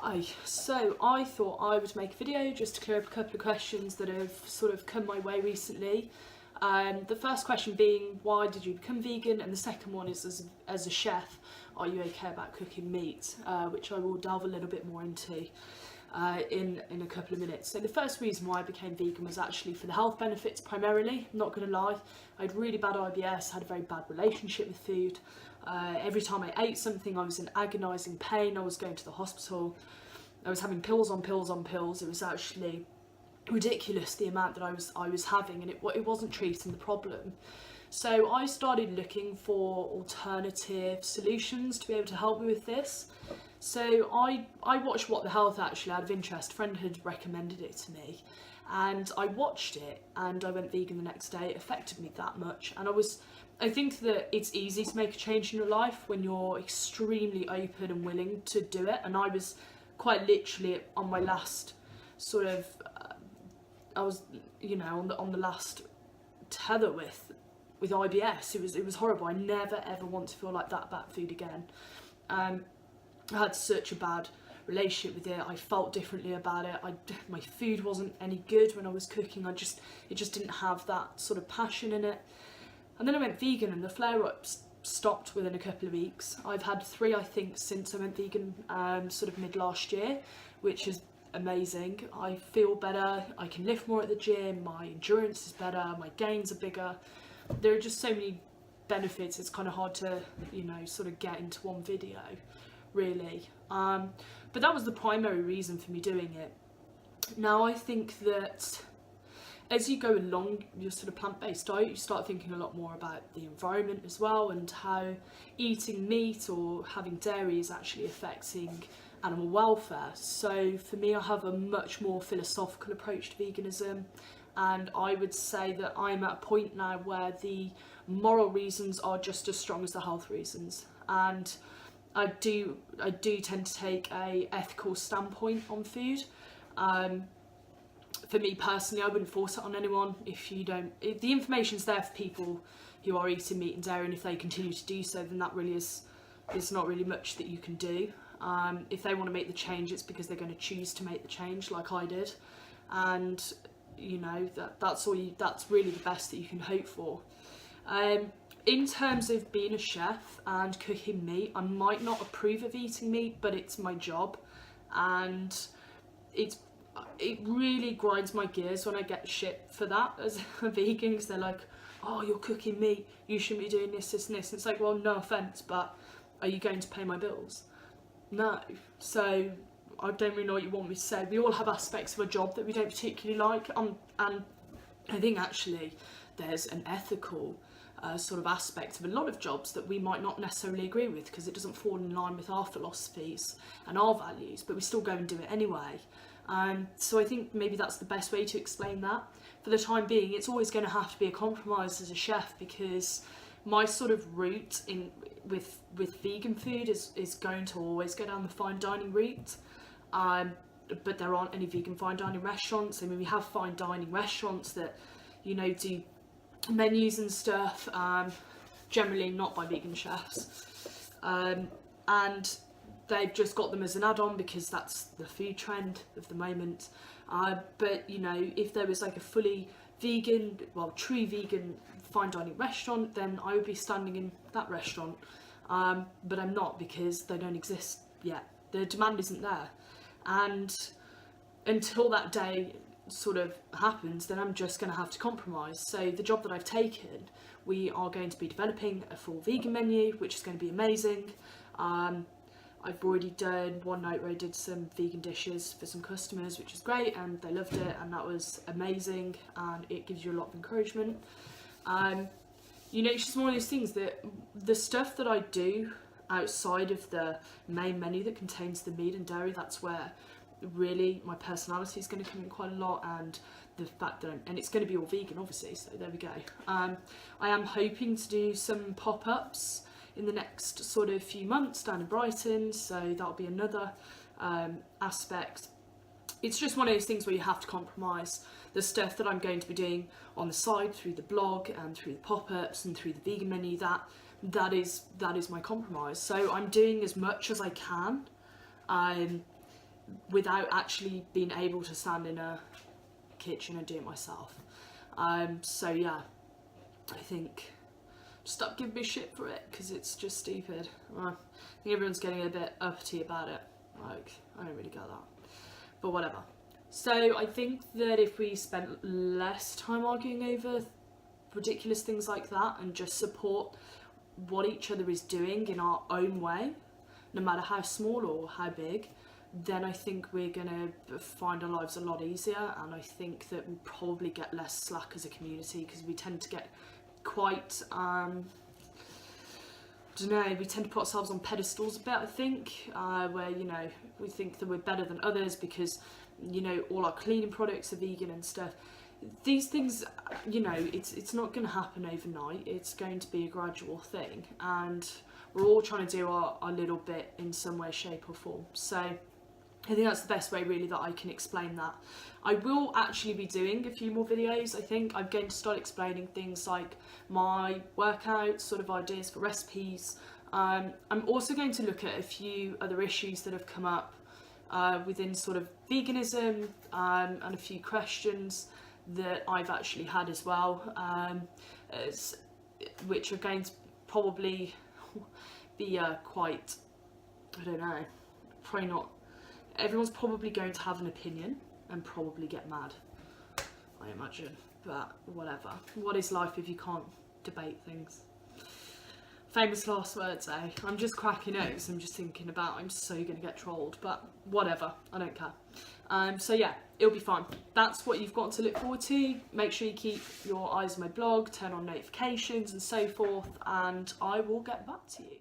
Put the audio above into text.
Hi, so I thought I would make a video just to clear up a couple of questions that have sort of come my way recently. The first question being, why did you become vegan? And the second one is, as a chef, are you okay about cooking meat? Which I will delve a little bit more into in a couple of minutes. So the first reason why I became vegan was actually for the health benefits primarily, not going to lie. I had really bad IBS, had a very bad relationship with food. Every time I ate something I was in agonising pain, I was going to the hospital, I was having pills on pills on pills. It was actually ridiculous the amount that I was having, and it wasn't treating the problem. So I started looking for alternative solutions to be able to help me with this. So I watched What the Health actually out of interest. A friend had recommended it to me and I watched it and I went vegan the next day. It affected me that much, and I think that it's easy to make a change in your life when you're extremely open and willing to do it. And I was quite literally on my last sort of I was, you know, on the last tether with IBS. It was horrible. I never ever want to feel like that about food again. I had such a bad relationship with it. I felt differently about it. My food wasn't any good when I was cooking. It just didn't have that sort of passion in it. And then I went vegan and the flare-ups stopped within a couple of weeks. I've had 3, I think, since I went vegan sort of mid last year, which is amazing. I feel better, I can lift more at the gym, my endurance is better, my gains are bigger. There are just so many benefits, it's kind of hard to, you know, sort of get into one video, really. But that was the primary reason for me doing it. Now I think that as you go along your sort of plant-based diet, you start thinking a lot more about the environment as well, and how eating meat or having dairy is actually affecting animal welfare. So for me, I have a much more philosophical approach to veganism, and I would say that I'm at a point now where the moral reasons are just as strong as the health reasons. And I do tend to take a ethical standpoint on food. For me personally, I wouldn't force it on anyone. If the information's there for people who are eating meat and dairy, and if they continue to do so, then that really there's not really much that you can do. If they want to make the change, it's because they're going to choose to make the change, like I did, and you know that's really the best that you can hope for. In terms of being a chef and cooking meat, I might not approve of eating meat, but it's my job, and it really grinds my gears when I get shit for that as a vegan, because they're like, oh, you're cooking meat, you shouldn't be doing this, this and this. And it's like, well, no offence, but are you going to pay my bills? No. So I don't really know what you want me to say. We all have aspects of a job that we don't particularly like, and I think actually there's an ethical sort of aspect of a lot of jobs that we might not necessarily agree with, because it doesn't fall in line with our philosophies and our values, but we still go and do it anyway. So I think maybe that's the best way to explain that. For the time being, it's always going to have to be a compromise as a chef, because my sort of route with vegan food is going to always go down the fine dining route. But there aren't any vegan fine dining restaurants. I mean, we have fine dining restaurants that, you know, do menus and stuff, generally not by vegan chefs, and they've just got them as an add-on because that's the food trend of the moment. But you know, if there was like a fully vegan, well, true vegan fine dining restaurant, then I would be standing in that restaurant. But I'm not, because they don't exist yet. The demand isn't there, and until that day sort of happens, then I'm just going to have to compromise. So the job that I've taken, we are going to be developing a full vegan menu, which is going to be amazing. I've already done one night where I did some vegan dishes for some customers, which is great, and they loved it, and that was amazing, and it gives you a lot of encouragement. You know, it's just one of those things that the stuff that I do outside of the main menu that contains the meat and dairy, that's where really my personality is going to come in quite a lot, and the fact that and it's going to be all vegan, obviously, so there we go. I am hoping to do some pop-ups in the next sort of few months down in Brighton, so that'll be another aspect. It's just one of those things where you have to compromise. The stuff that I'm going to be doing on the side through the blog and through the pop-ups and through the vegan menu, that is my compromise. So I'm doing as much as I can. without actually being able to stand in a kitchen and do it myself. So yeah, I think stop giving me shit for it, because it's just stupid. I think everyone's getting a bit uppity about it. Like, I don't really get that, but whatever. So I think that if we spent less time arguing over ridiculous things like that and just support what each other is doing in our own way, no matter how small or how big, then I think we're gonna find our lives a lot easier, and I think that we'll probably get less slack as a community, because we tend to get quite I don't know, we tend to put ourselves on pedestals a bit, I think, where, you know, we think that we're better than others because, you know, all our cleaning products are vegan and stuff. These things, you know, it's not going to happen overnight. It's going to be a gradual thing, and we're all trying to do our little bit in some way, shape or form. So I think that's the best way really that I can explain that. I will actually be doing a few more videos. I think I'm going to start explaining things like my workouts, sort of ideas for recipes. I'm also going to look at a few other issues that have come up within sort of veganism, and a few questions that I've actually had as well, which are going to probably be quite, I don't know, probably not, everyone's probably going to have an opinion and probably get mad, I imagine, but whatever. What is life if you can't debate things? Famous last words, eh? I'm just cracking notes. I'm just thinking about, I'm so going to get trolled, but whatever, I don't care. So yeah, it'll be fun. That's what you've got to look forward to. Make sure you keep your eyes on my blog, turn on notifications and so forth, and I will get back to you.